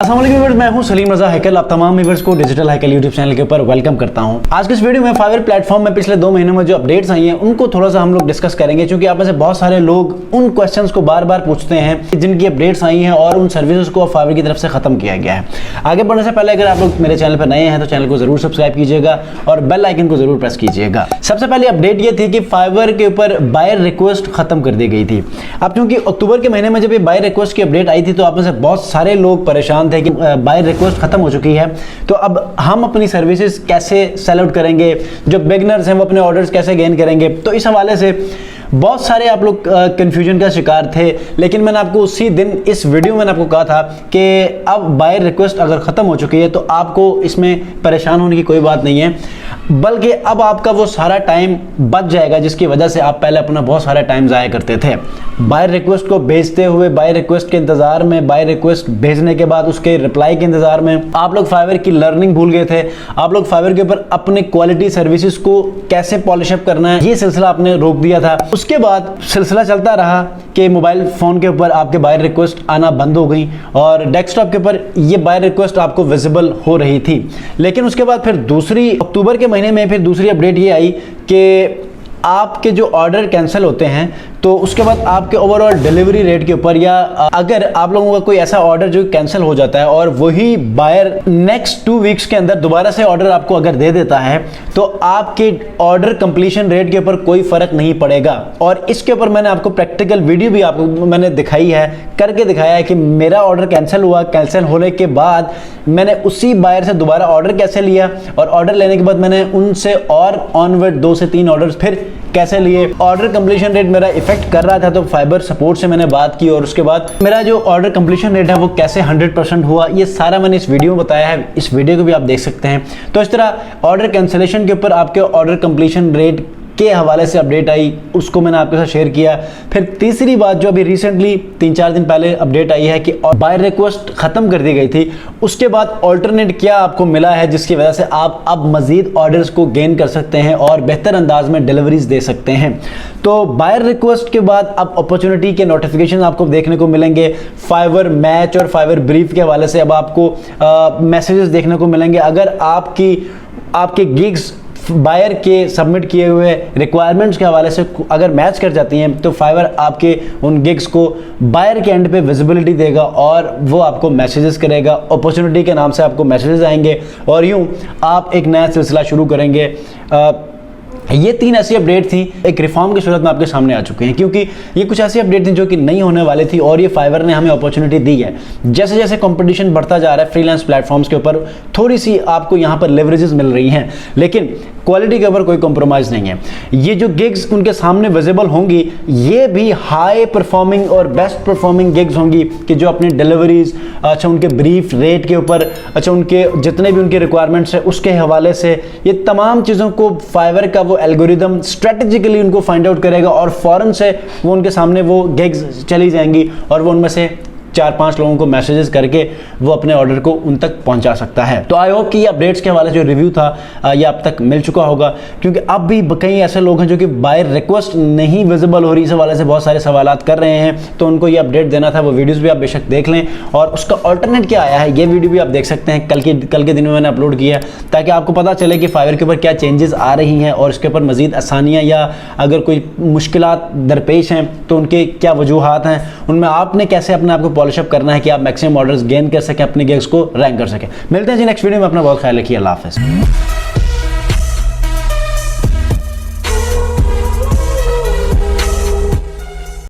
अस्सलाम वालेकुम व्यूअर्स, मैं हूं सलीम रजा हैकल। आप तमाम व्यूअर्स को डिजिटल हैकल यूट्यूब चैनल के ऊपर वेलकम करता हूं। आज के इस वीडियो में फाइवर प्लेटफॉर्म में पिछले 2 महीनों में जो अपडेट्स आई हैं उनको थोड़ा सा हम लोग डिस्कस करेंगे, क्योंकि आप में से बहुत सारे लोग उन क्वेश्चंस को बार बार पूछते हैं जिनकी अपडेट्स आई हैं और उन सर्विसेज को फाइवर की तरफ से खत्म किया गया है। आगे बढ़ने से पहले अगर आप लोग मेरे चैनल पर नए हैं तो चैनल को जरूर सब्सक्राइब कीजिएगा और बेल आइकन को जरूर प्रेस कीजिएगा। सबसे पहले अपडेट ये थी कि फाइवर के ऊपर बायर रिक्वेस्ट खत्म कर दी गई थी। अब क्योंकि अक्टूबर के महीने में जब ये बायर रिक्वेस्ट की अपडेट आई थी तो आप में से बहुत सारे लोग परेशान थे कि बायर रिक्वेस्ट खत्म हो चुकी है, तो अब हम अपनी सर्विसेज कैसे सेल आउट करेंगे, जो बिगनर्स हैं वो अपने ऑर्डर्स कैसे गेन करेंगे। तो इस हवाले से बहुत सारे आप लोग कंफ्यूजन का शिकार थे, लेकिन मैंने आपको उसी दिन इस वीडियो में आपको कहा था कि अब बायर रिक्वेस्ट अगर ख़त्म हो चुकी है तो आपको इसमें परेशान होने की कोई बात नहीं है, बल्कि अब आपका वो सारा टाइम बच जाएगा जिसकी वजह से आप पहले अपना बहुत सारा टाइम ज़ाया करते थे। बायर रिक्वेस्ट को भेजते हुए, बायर रिक्वेस्ट के इंतज़ार में, बायर रिक्वेस्ट भेजने के बाद उसके रिप्लाई के इंतज़ार में आप लोग फाइवर की लर्निंग भूल गए थे। आप लोग फाइवर के ऊपर अपने क्वालिटी सर्विसेज को कैसे पॉलिश अप करना है ये सिलसिला आपने रोक दिया था। उसके बाद सिलसिला चलता रहा कि मोबाइल फ़ोन के ऊपर आपके बायर रिक्वेस्ट आना बंद हो गई और डेस्कटॉप के ऊपर ये बायर रिक्वेस्ट आपको विजिबल हो रही थी। लेकिन उसके बाद फिर अक्टूबर के महीने में फिर दूसरी अपडेट ये आई कि आपके जो ऑर्डर कैंसिल होते हैं तो उसके बाद आपके ओवरऑल डिलीवरी रेट के ऊपर, या अगर आप लोगों का कोई ऐसा ऑर्डर जो कैंसिल हो जाता है और वही बायर नेक्स्ट 2 वीक्स के अंदर दोबारा से ऑर्डर आपको अगर दे देता है तो आपके ऑर्डर कंप्लीशन रेट के ऊपर कोई फर्क नहीं पड़ेगा। और इसके ऊपर मैंने आपको प्रैक्टिकल वीडियो भी आपको मैंने दिखाई है, करके दिखाया है कि मेरा ऑर्डर कैंसिल हुआ, कैंसिल होने के बाद मैंने उसी बायर से दोबारा ऑर्डर कैसे लिया और ऑर्डर लेने के बाद मैंने उनसे और ऑनवर्ड 2 से 3 ऑर्डर्स फिर कैसे लिए। ऑर्डर कंप्लीशन रेट मेरा इफेक्ट कर रहा था तो फाइबर सपोर्ट से मैंने बात की और उसके बाद मेरा जो ऑर्डर कंप्लीशन रेट है वो कैसे 100% हुआ, ये सारा मैंने इस वीडियो में बताया है। इस वीडियो को भी आप देख सकते हैं। तो इस तरह ऑर्डर कैंसिलेशन के ऊपर आपके ऑर्डर कंप्लीशन रेट के हवाले से अपडेट आई, उसको मैंने आपके साथ शेयर किया। फिर तीसरी बात जो अभी रिसेंटली 3-4 दिन पहले अपडेट आई है कि बायर रिक्वेस्ट खत्म कर दी गई थी, उसके बाद ऑल्टरनेट क्या आपको मिला है जिसकी वजह से आप अब मजीद ऑर्डर्स को गेन कर सकते हैं और बेहतर अंदाज में डिलीवरीज दे सकते हैं। तो बायर रिक्वेस्ट के बाद अब अपॉर्चुनिटी के नोटिफिकेशन आपको देखने को मिलेंगे। फाइवर मैच और फाइवर ब्रीफ के हवाले से अब आपको मैसेजेस देखने को मिलेंगे। अगर आपके गिग्स बायर के सबमिट किए हुए रिक्वायरमेंट्स के हवाले से अगर मैच कर जाती हैं तो फाइवर आपके उन गिग्स को बायर के एंड पे विजिबिलिटी देगा और वो आपको मैसेजेस करेगा। अपॉर्चुनिटी के नाम से आपको मैसेजेस आएंगे और यूं आप एक नया सिलसिला शुरू करेंगे। ये 3 ऐसी अपडेट थी एक रिफॉर्म की सूरत में आपके सामने आ चुके हैं, क्योंकि ये कुछ ऐसी अपडेट थी जो कि नहीं होने वाली थी और ये फाइवर ने हमें अपॉर्चुनिटी दी है। जैसे जैसे कंपटीशन बढ़ता जा रहा है फ्रीलांस प्लेटफॉर्म्स के ऊपर, थोड़ी सी आपको यहाँ पर लेवरेजेस मिल रही हैं, लेकिन क्वालिटी के ऊपर कोई कॉम्प्रोमाइज़ नहीं है। ये जो गिग्स उनके सामने विजिबल होंगी ये भी हाई परफॉर्मिंग और बेस्ट परफॉर्मिंग गिग्स होंगी कि जो अपनी डिलीवरीज, अच्छा उनके ब्रीफ रेट के ऊपर, अच्छा उनके जितने भी उनके रिक्वायरमेंट्स है उसके हवाले से, ये तमाम चीज़ों को फाइवर का वो एल्गोरिदम स्ट्रेटेजिकली उनको फाइंड आउट करेगा और फौरन से वो उनके सामने वो गिग्स चली जाएंगी और वो उनमें से 4-5 लोगों को मैसेजेस करके वो अपने ऑर्डर को उन तक पहुंचा सकता है। तो आई होप कि ये अपडेट्स के हवाले से जो रिव्यू था ये आप तक मिल चुका होगा, क्योंकि अब भी कई ऐसे लोग हैं जो कि बायर रिक्वेस्ट नहीं विजिबल हो रही, इस हवाले से बहुत सारे सवालात कर रहे हैं, तो उनको ये अपडेट देना था। वो वीडियोज़ भी आप बेशक देख लें और उसका ऑल्टरनेट क्या आया है ये वीडियो भी आप देख सकते हैं। कल के दिन में मैंने अपलोड किया ताकि आपको पता चले कि फाइवर के ऊपर क्या चेंजेस आ रही हैं और इसके ऊपर मजीद आसानियाँ या अगर कोई मुश्किलात दरपेश हैं तो उनके क्या वजूहात हैं, उनमें आपने कैसे अपने आप को पॉलिश अप करना है कि आप मैक्सिमम ऑर्डर्स गेन कर सकें, अपने गिग्स को रैंक कर सकें। मिलते हैं जी नेक्स्ट वीडियो में। अपना बहुत ख्याल रखिए। अल्लाह हाफ़िज़।